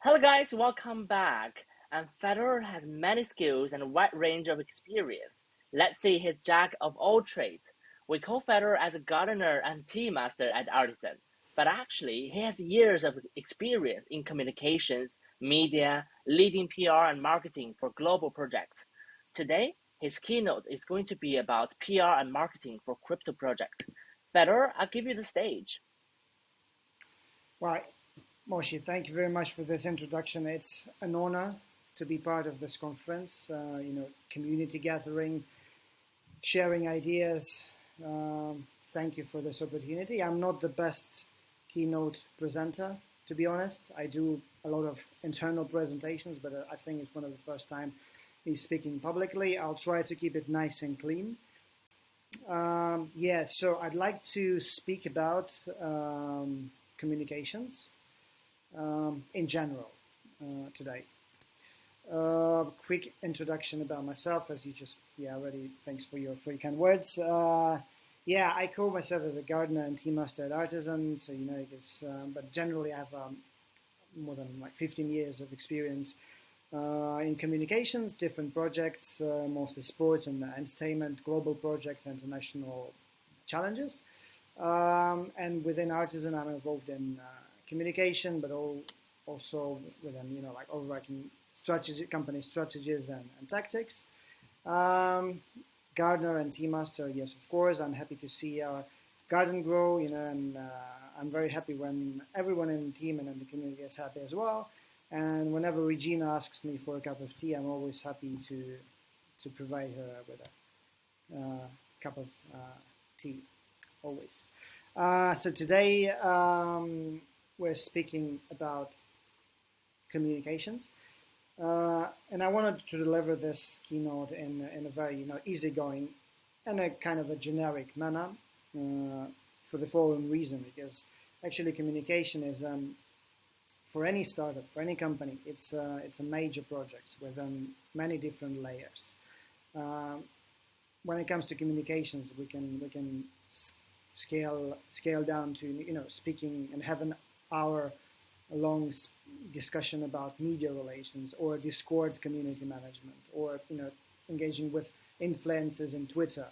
Hello guys, welcome back. And Fedor has many skills and a wide range of experience. Let's see his jack of all trades. We call Fedor as a gardener and tea master at Artisan, but actually he has years of experience in communications, media, leading PR and marketing for global projects. Today, his keynote is going to be about PR and marketing for crypto projects. Fedor, I'll give you the stage. Right, Moshe, thank you very much for this introduction. It's an honor to be part of this conference, community gathering, sharing ideas. Thank you for this opportunity. I'm not the best keynote presenter, to be honest. I do a lot of internal presentations, but I think it's one of the first time me speaking publicly. I'll try to keep it nice and clean. So I'd like to speak about communications in general today. Quick introduction about myself, as you just already. Thanks for your free kind words. I call myself as a gardener and tea master at Artisan, so you know this. But generally, I have more than 15 years of experience in communications, different projects, mostly sports and entertainment, global projects, international challenges. And within Artisan, I'm involved in communication, but also within overarching strategy, company strategies and tactics. Gardener and tea master, yes, of course. I'm happy to see our garden grow, and I'm very happy when everyone in the team and in the community is happy as well. And whenever Regina asks me for a cup of tea, I'm always happy to provide her with a cup of tea, always. So today we're speaking about communications, and I wanted to deliver this keynote in a very easygoing and a kind of a generic manner for the following reason, because actually communication is for any startup, for any company, it's a major project with many different layers. When it comes to communications, we can scale down to speaking and have an hour long discussion about media relations or Discord community management, or engaging with influencers in Twitter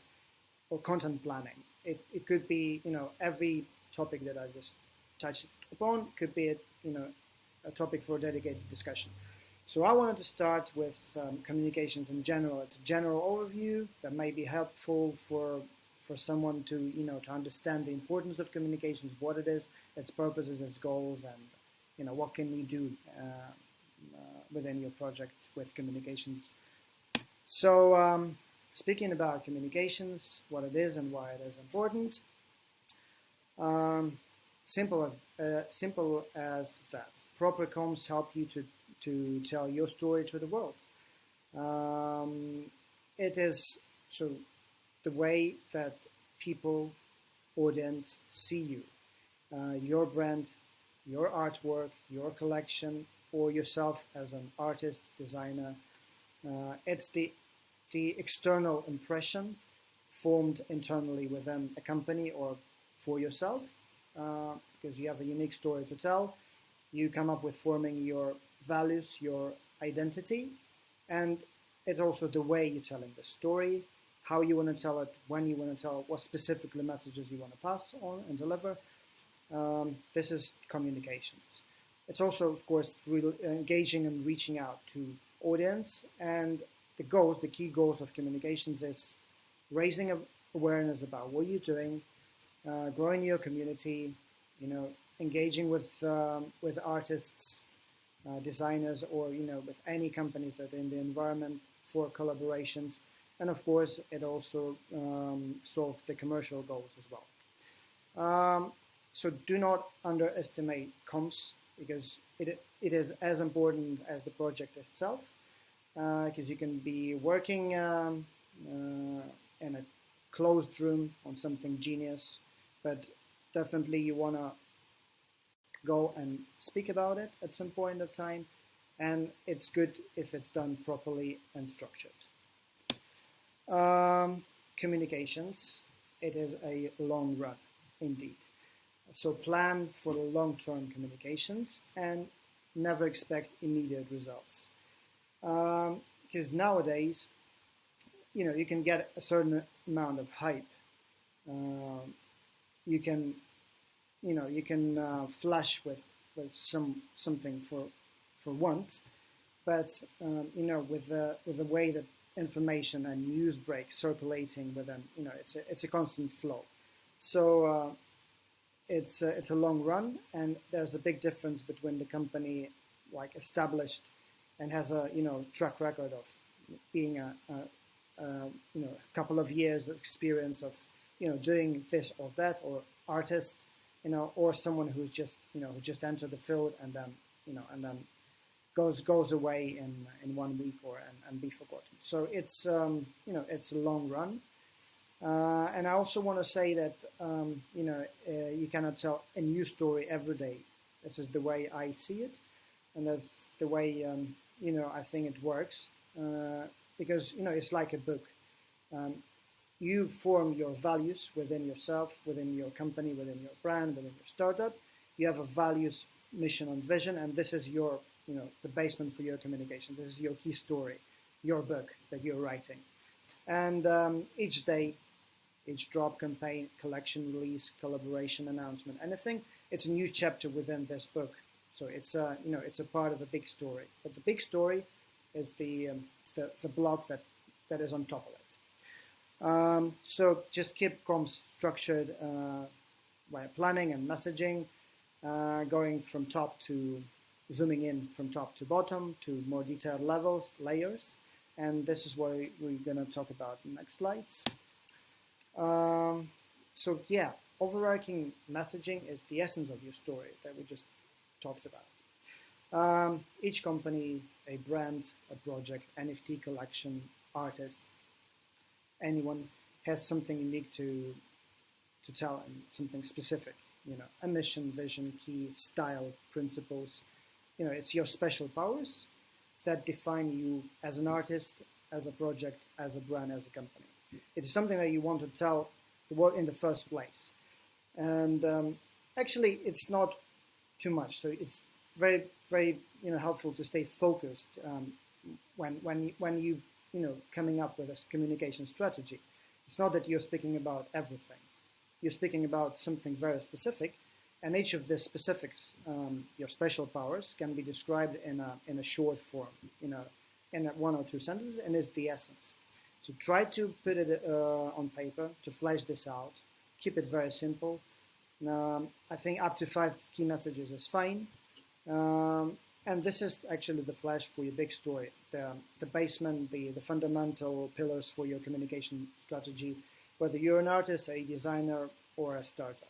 or content planning. It could be every topic that I just touched upon could be a topic for a dedicated discussion. So I wanted to start with communications in general. It's a general overview that may be helpful for someone to to understand the importance of communications, what it is, its purposes, its goals, and what can you do within your project with communications. So speaking about communications, what it is and why it is important. Simple as that. Proper comms help you to tell your story to the world. It is so the way that people, audience, see you, your brand, your artwork, your collection, or yourself as an artist, designer. It's the external impression formed internally within a company or for yourself, because you have a unique story to tell. You come up with forming your values, your identity, and it's also the way you're telling the story, how you want to tell it, when you want to tell it, what specifically messages you want to pass on and deliver. This is communications. It's also, of course, engaging and reaching out to audience. And the key goals of communications is raising awareness about what you're doing, growing your community, engaging with artists, designers, or with any companies that are in the environment for collaborations. And of course, it also solves the commercial goals as well. So do not underestimate comms, because it is as important as the project itself, because you can be working in a closed room on something genius, but definitely you want to go and speak about it at some point of time, and it's good if it's done properly and structured. Communications, it is a long run indeed. So plan for the long-term communications, and never expect immediate results. Because nowadays, you can get a certain amount of hype. You can, flash with something for once, but with the way that information and news break circulating within, it's a constant flow. So it's a long run, and there's a big difference between the company like established and has a track record of being a couple of years of experience of doing this or that, or artist, or someone who's just who just entered the field and then goes away in 1 week and be forgotten. So it's it's a long run. And I also want to say that you cannot tell a new story every day. This is the way I see it, and that's the way I think it works. Because it's like a book. You form your values within yourself, within your company, within your brand, within your startup. You have a values, mission, and vision, and this is your the basement for your communication. This is your key story, your book that you're writing. And each day, each drop, campaign, collection, release, collaboration, announcement, anything, it's a new chapter within this book. So it's it's a part of a big story. But the big story is the block that is on top of it. So just keep comms structured by planning and messaging, going from top to zooming in from top to bottom to more detailed layers. And this is what we're going to talk about in the next slides. So yeah, overarching messaging is the essence of your story that we just talked about. Each company, a brand, a project, NFT collection, artist, anyone has something unique to tell, and something specific, a mission, vision, key, style, principles. It's your special powers that define you as an artist, as a project, as a brand, as a company. It's something that you want to tell the world in the first place. And actually, it's not too much. So it's very, very helpful to stay focused when you coming up with a communication strategy. It's not that you're speaking about everything. You're speaking about something very specific, and each of the specifics, your special powers, can be described in a short form, in 1 or 2 sentences, and is the essence. So try to put it on paper to flesh this out. Keep it very simple. I think up to 5 key messages is fine. And this is actually the flash for your big story, the basement, the fundamental pillars for your communication strategy, whether you're an artist, a designer, or a startup.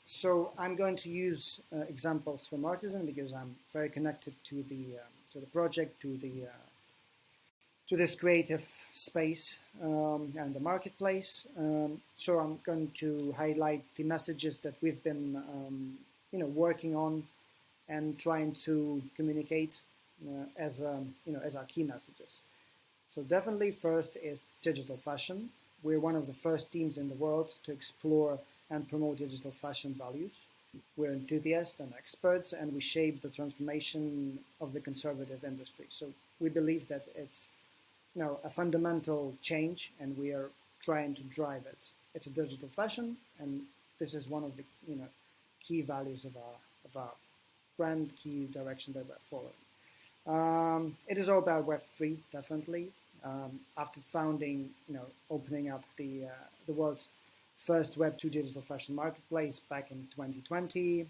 So I'm going to use examples from Artisan because I'm very connected to the project, to this creative space and the marketplace. So I'm going to highlight the messages that we've been working on and trying to communicate as our key messages. So definitely first is digital fashion. We're one of the first teams in the world to explore and promote digital fashion values. We're enthusiasts and experts, and we shape the transformation of the conservative industry. So we believe that it's a fundamental change, and we are trying to drive it. It's a digital fashion, and this is one of the key values of our brand, key direction that we're following. It is all about Web3, definitely. After founding, opening up the world's first Web2 digital fashion marketplace back in 2020,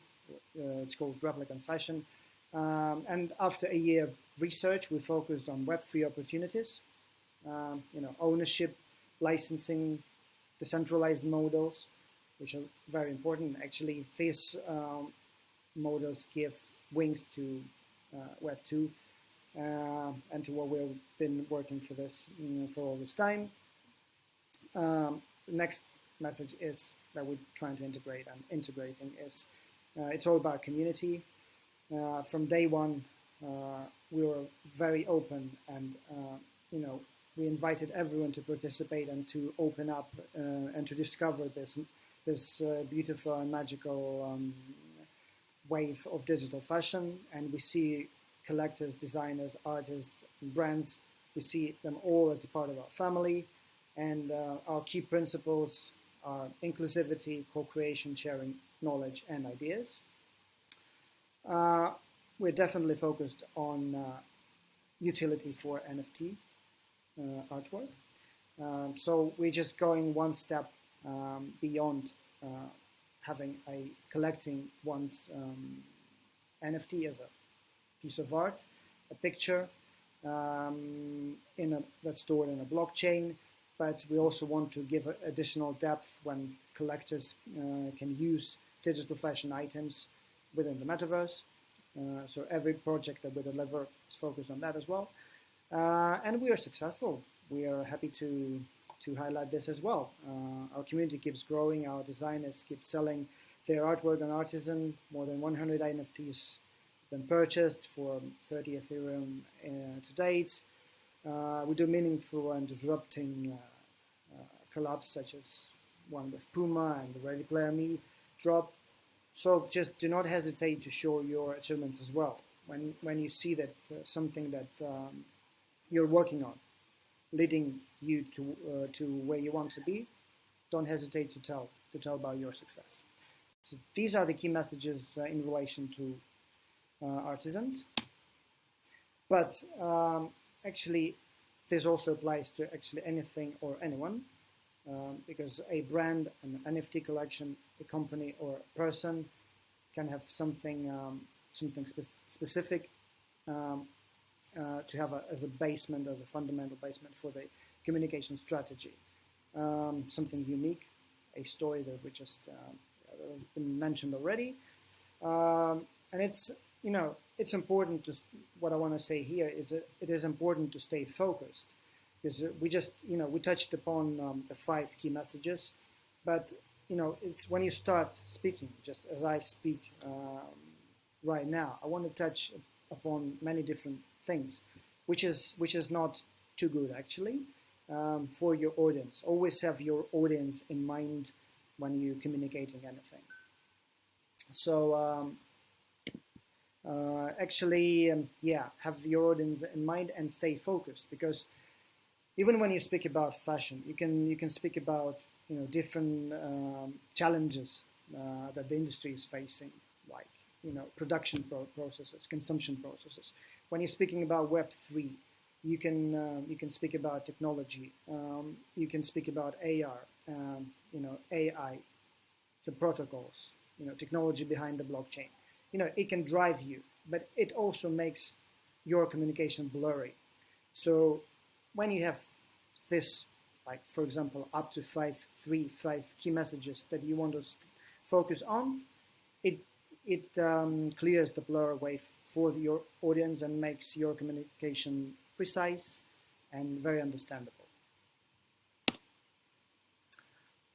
it's called Replicant Fashion. And after a year of research, we focused on Web3 opportunities, ownership, licensing, decentralized models, which are very important. Actually, these models give wings to Web2 and to what we've been working for this for all this time. Next message is that we're trying to integrate, and integrating is it's all about community. From day one, we were very open, and we invited everyone to participate and to open up and to discover this beautiful and magical wave of digital fashion, and we see collectors, designers, artists, and brands. We see them all as a part of our family, and our key principles are inclusivity, co-creation, sharing knowledge and ideas. We're definitely focused on utility for NFT artwork. So we're just going one step beyond having collecting one's NFT as a piece of art, a picture that's stored in a blockchain. But we also want to give additional depth when collectors can use digital fashion items within the metaverse. So every project that we deliver is focused on that as well. And we are successful. We are happy to highlight this as well. Our community keeps growing. Our designers keep selling their artwork on Artisan. More than 100 NFTs been purchased for 30 Ethereum to date. We do meaningful and disrupting collabs such as one with Puma and the Ready Player Me drop. So just do not hesitate to show your achievements as well. When you see that something that you're working on leading you to where you want to be, don't hesitate to tell about your success. So these are the key messages in relation to ARTISANT. But actually, this also applies to actually anything or anyone, because a brand, an NFT collection, a company or a person can have something specific to have as a basement, as a fundamental basement for the communication strategy. Something unique, a story that we just been mentioned already, and it's important to. What I want to say here is that it is important to stay focused, because we touched upon the 5 key messages, but it's when you start speaking, just as I speak right now, I want to touch upon many different things, which is not too good actually for your audience. Always have your audience in mind when you're communicating anything. So have your audience in mind and stay focused, because even when you speak about fashion, you can speak about different challenges that the industry is facing, like production processes, consumption processes. When you're speaking about Web3, you can speak about technology. You can speak about AR, AI, the protocols, technology behind the blockchain. It can drive you, but it also makes your communication blurry. So when you have this, like for example, up to 5 key messages that you want to focus on, it clears the blur away for your audience and makes your communication precise and very understandable.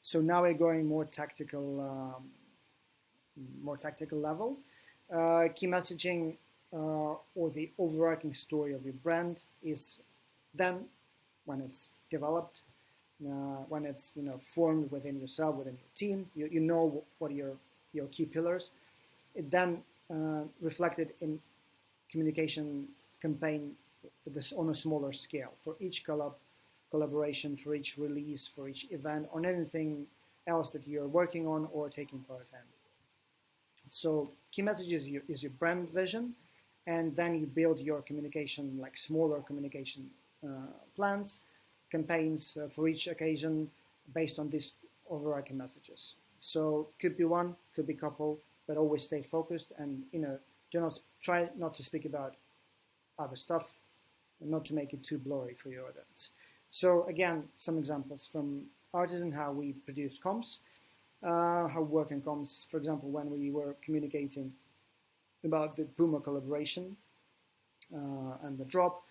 So now we're going more tactical level. Key messaging or the overarching story of your brand is then when it's developed, when it's formed within yourself, within your team, you know what are your key pillars. It then reflected in communication campaign on a smaller scale for each collaboration, for each release, for each event, on anything else that you're working on or taking part in. So key message is your brand vision, and then you build your communication, like smaller communication plans, campaigns for each occasion based on these overarching messages. So could be one, could be a couple, but always stay focused and try not to speak about other stuff and not to make it too blurry for your audience. So again, some examples from Artisan, how we produce comms, how we work in comms. For example, when we were communicating about the Puma collaboration and the drop,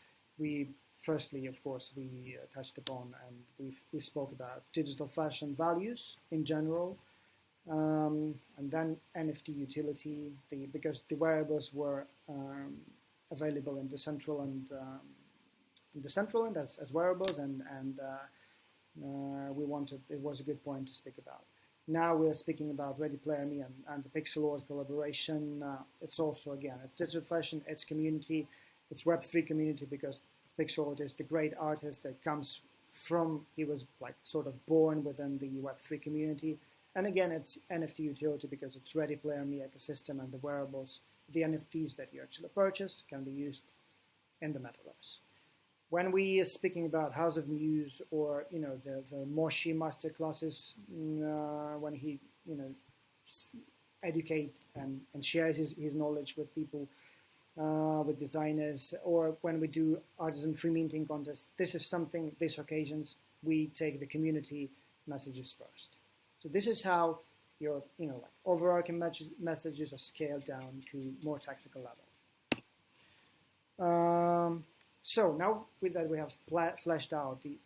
firstly, of course, we touched upon and we spoke about digital fashion values in general, and then NFT utility, because the wearables were available in Decentraland as wearables, and it was a good point to speak about. Now we're speaking about Ready Player Me and the Pixel Art collaboration. It's also, again, it's digital fashion, it's community, it's Web3 community, because Pixel Art is the great artist that comes from, he was like sort of born within the Web3 community. And again, it's NFT utility because it's Ready Player Me ecosystem, and the wearables, the NFTs that you actually purchase can be used in the metaverse. When we are speaking about House of Muse, or the Moshi masterclasses, when he educate and shares his knowledge with people, with designers, or when we do artisan free minting contests, this is something. These occasions we take the community messages first. So this is how your like overarching messages are scaled down to more tactical level. So now with that we have fleshed out the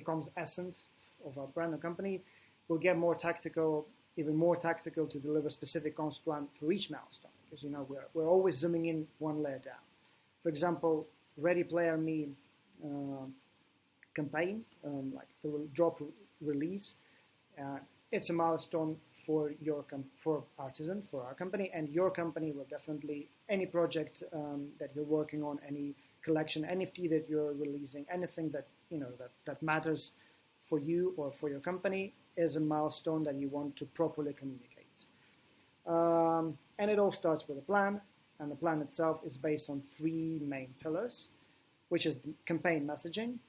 comms essence of our brand and company, we'll get more tactical, even more tactical, to deliver specific comms plan for each milestone, because we're always zooming in one layer down. For example, Ready Player Me campaign, like the drop release, it's a milestone for for Artisan, for our company, and your company will definitely, any project that you're working on, any collection, NFT that you're releasing, anything that that matters for you or for your company is a milestone that you want to properly communicate. And it all starts with a plan, and the plan itself is based on 3 main pillars, which is campaign messaging.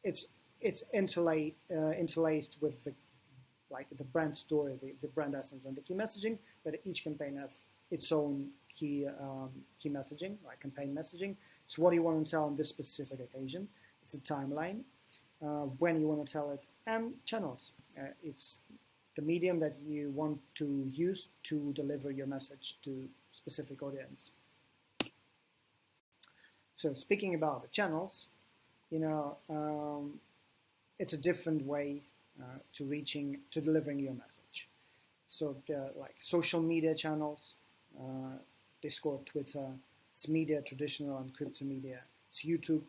It's interlaced with the brand story, the brand essence, and the key messaging. But each campaign has its own key messaging, like campaign messaging. It's what you want to tell on this specific occasion. It's a timeline, when you want to tell it, and channels. It's the medium that you want to use to deliver your message to specific audience. So speaking about the channels, it's a different way to delivering your message. So like social media channels, Discord, Twitter, it's media, traditional and crypto media. It's YouTube,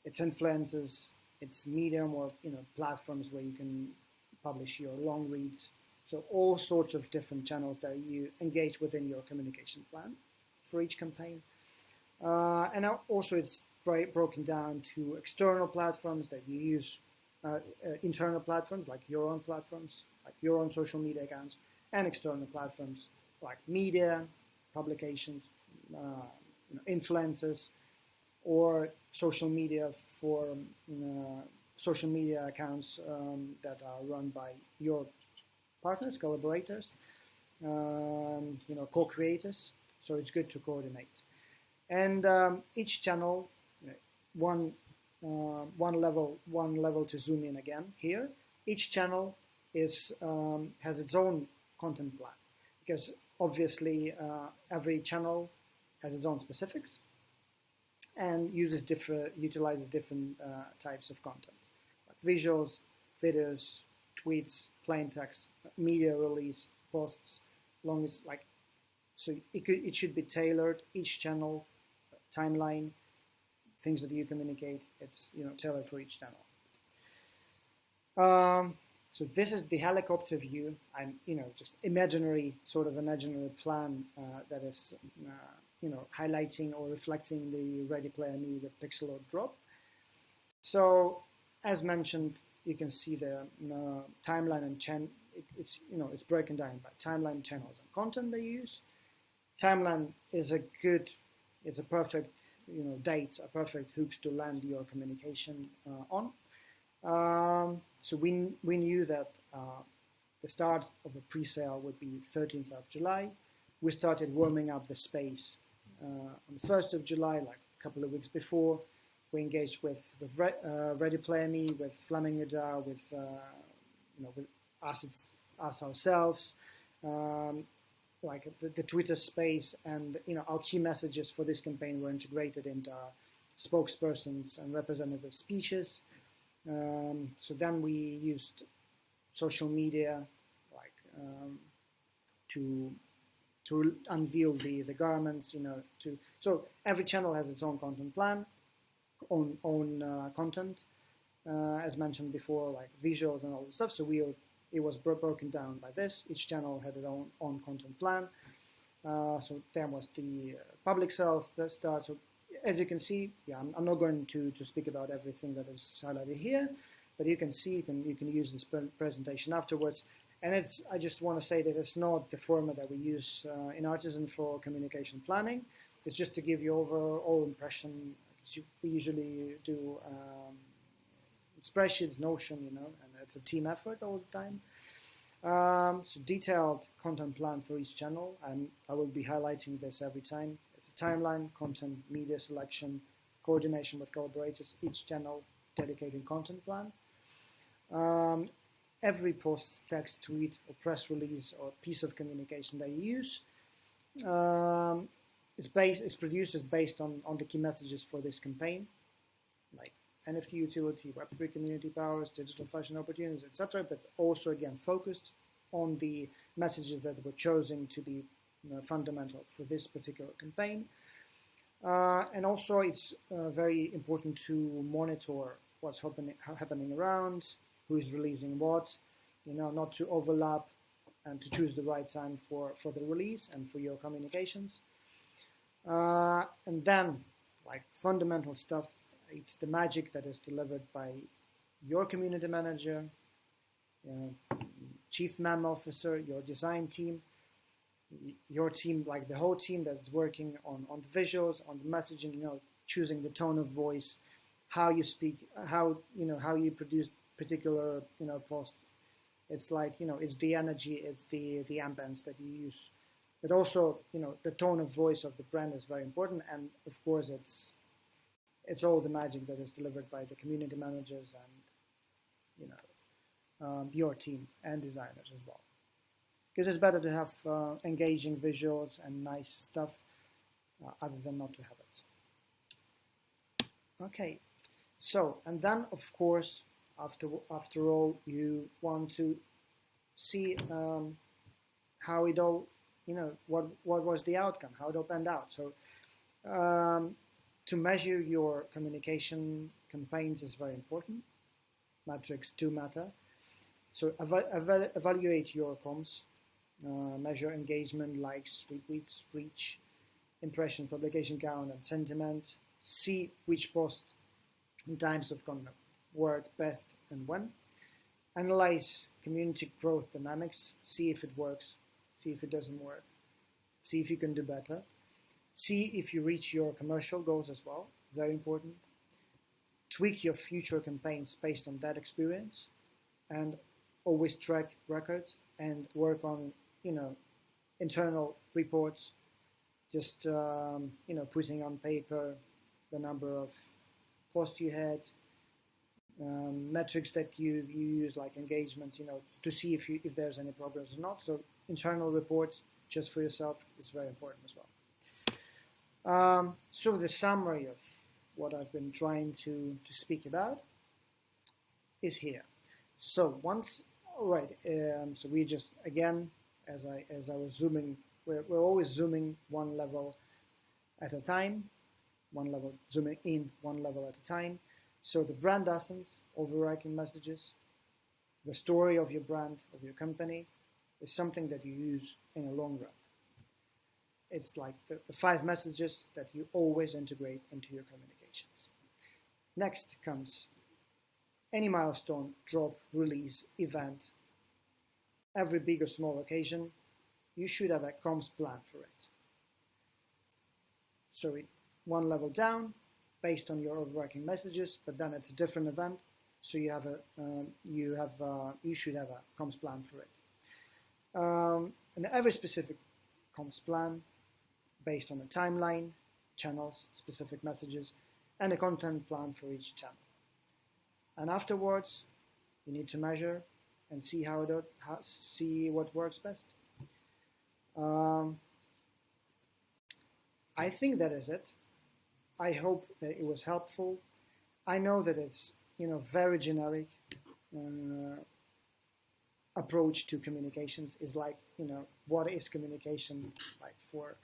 it's influencers, it's Medium, or platforms where you can publish your long reads. So all sorts of different channels that you engage within your communication plan for each campaign. And now also it's broken down to external platforms that you use, internal platforms like your own platforms, like your own social media accounts, and external platforms like media, publications, influencers, or social media for social media accounts that are run by your partners, collaborators, co-creators. So it's good to coordinate. And each channel, one level to zoom in again here. Each channel has its own content plan, because obviously every channel has its own specifics and utilizes different types of content, like visuals, videos, tweets, plain text, media release, posts, so it should be tailored. Each channel, timeline, things that you communicate, it's tailored for each channel. So this is the helicopter view, and just imaginary plan that is highlighting or reflecting the Ready Player Me with Pixel Art drop. So as mentioned, you can see the timeline and it's broken down by timeline, channels, and content they use. Timeline is a perfect dates are perfect hooks to land your communication on. So we knew that the start of a pre-sale would be 13th of July. We started warming up the space on the 1st of July, like a couple of weeks before. We engaged with Ready Player Me, with Flaming Udar, with us ourselves, like the Twitter space, and our key messages for this campaign were integrated into our spokespersons and representative speeches. So then we used social media, to unveil the garments, so every channel has its own content plan, own content, as mentioned before, like visuals and all this stuff. So we are it was broken down by this. Each channel had its own content plan. So then was the public sales start. So as you can see, yeah, I'm not going to speak about everything that is highlighted here, but you can see, you can use this presentation afterwards. And I just want to say that it's not the format that we use in Artisan for communication planning. It's just to give you overall impression. We usually do spreadsheets, Notion, and it's a team effort all the time. So detailed content plan for each channel, and I will be highlighting this every time. It's a timeline, content, media selection, coordination with collaborators, each channel dedicated content plan. Every post, text, tweet, or press release or piece of communication that you use is produced based on the key messages for this campaign, like NFT utility, Web3 community powers, digital fashion opportunities, etc. But also, again, focused on the messages that were chosen to be fundamental for this particular campaign. And also, it's very important to monitor what's happening around, who is releasing what, not to overlap, and to choose the right time for the release and for your communications. And then, like fundamental stuff, it's the magic that is delivered by your community manager, chief mem officer, your design team, your team, like the whole team that's working on the visuals, on the messaging, choosing the tone of voice, how you speak, how you produce particular, post. It's like, it's the energy, it's the ambience that you use. But also, the tone of voice of the brand is very important. And of course, it's all the magic that is delivered by the community managers and, your team and designers as well. Because it's better to have engaging visuals and nice stuff other than not to have it. Okay, so, and then of course, after all, you want to see how it all, what was the outcome, how it all panned out. So to measure your communication campaigns is very important. Metrics do matter. So evaluate your comms, measure engagement, likes, retweets, reach, impression, publication count, and sentiment. See which post and types of content work best and when. Analyze community growth dynamics. See if it works. See if it doesn't work. See if you can do better. See if you reach your commercial goals as well. Very important. Tweak your future campaigns based on that experience, and always track records and work on, internal reports. Just, putting on paper the number of posts you had, metrics that you use, like engagement, to see if there's any progress or not. So internal reports just for yourself, it's very important as well. So the summary of what I've been trying to speak about is here. So so we just, again, as I was zooming, we're always zooming one level at a time, zooming in one level at a time. So the brand essence, overarching messages, the story of your brand, of your company, is something that you use in a long run. It's like the 5 messages that you always integrate into your communications. Next comes any milestone, drop, release, event, every big or small occasion, you should have a comms plan for it. So one level down, based on your overarching messages, but then it's a different event, so you should have a comms plan for it. And every specific comms plan, based on a timeline, channels, specific messages, and a content plan for each channel. And afterwards, you need to measure and see see what works best. I think that is it. I hope that it was helpful. I know that it's very generic approach to communications is like what is communication like for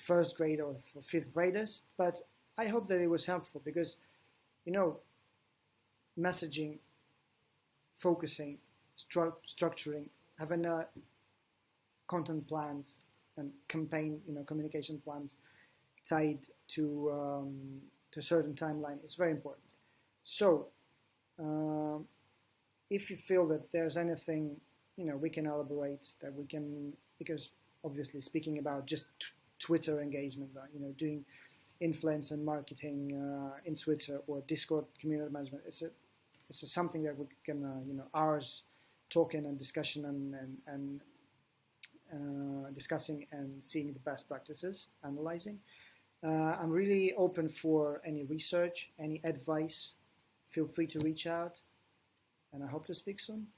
first grade or for 5th graders, but I hope that it was helpful because messaging, focusing structuring, having content plans and campaign, communication plans tied to a certain timeline is very important. So, if you feel that there's anything, we can elaborate, that we can, because obviously speaking about just Twitter engagement, doing influence and marketing in Twitter or Discord community management, it's something that we can, hours talking and discussion and discussing and seeing the best practices, analyzing. I'm really open for any research, any advice. Feel free to reach out, and I hope to speak soon.